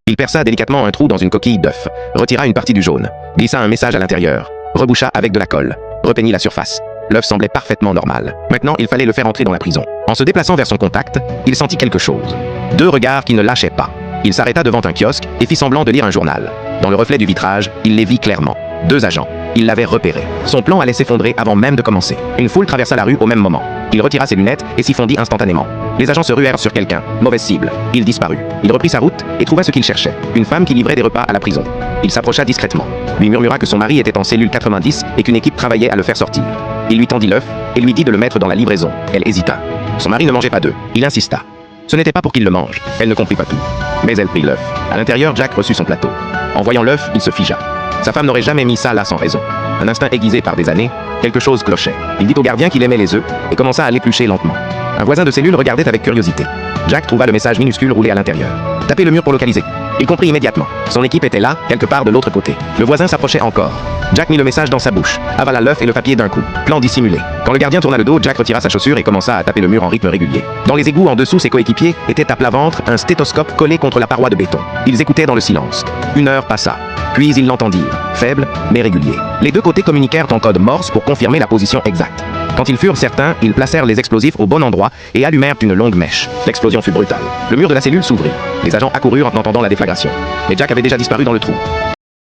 Il perça délicatement un trou dans une coquille d'œuf, retira une partie du jaune, glissa un message à l'intérieur, reboucha avec de la colle, repeignit la surface. L'œuf semblait parfaitement normal. Maintenant, il fallait le faire entrer dans la prison. En se déplaçant vers son contact, il sentit quelque chose. Deux regards qui ne lâchaient pas. Il s'arrêta devant un kiosque et fit semblant de lire un journal. Dans le reflet du vitrage, il les vit clairement. Deux agents. Il l'avait repéré. Son plan allait s'effondrer avant même de commencer. Une foule traversa la rue au même moment. Il retira ses lunettes et s'y fondit instantanément. Les agents se ruèrent sur quelqu'un. Mauvaise cible. Il disparut. Il reprit sa route et trouva ce qu'il cherchait. Une femme qui livrait des repas à la prison. Il s'approcha discrètement. Lui murmura que son mari était en cellule 90 et qu'une équipe travaillait à le faire sortir. Il lui tendit l'œuf et lui dit de le mettre dans la livraison. Elle hésita. Son mari ne mangeait pas d'œufs. Il insista. Ce n'était pas pour qu'il le mange. Elle ne comprit pas tout. Mais elle prit l'œuf. À l'intérieur, Jack reçut son plateau. En voyant l'œuf, il se figea. Sa femme n'aurait jamais mis ça là sans raison. Un instinct aiguisé par des années, quelque chose clochait. Il dit au gardien qu'il aimait les œufs et commença à l'éplucher lentement. Un voisin de cellule regardait avec curiosité. Jack trouva le message minuscule roulé à l'intérieur. Tapez le mur pour localiser. Il comprit immédiatement. Son équipe était là, quelque part de l'autre côté. Le voisin s'approchait encore. Jack mit le message dans sa bouche, avala l'œuf et le papier d'un coup. Plan dissimulé. Quand le gardien tourna le dos, Jack retira sa chaussure et commença à taper le mur en rythme régulier. Dans les égouts en dessous, ses coéquipiers étaient à plat ventre, un stéthoscope collé contre la paroi de béton. Ils écoutaient dans le silence. Une heure passa. Puis ils l'entendirent, faible mais régulier. Les deux côtés communiquèrent en code morse pour confirmer la position exacte. Quand ils furent certains, ils placèrent les explosifs au bon endroit et allumèrent une longue mèche. L'explosion fut brutale. Le mur de la cellule s'ouvrit. Les agents accoururent en entendant la déflagration. Mais Jack avait déjà disparu dans le trou.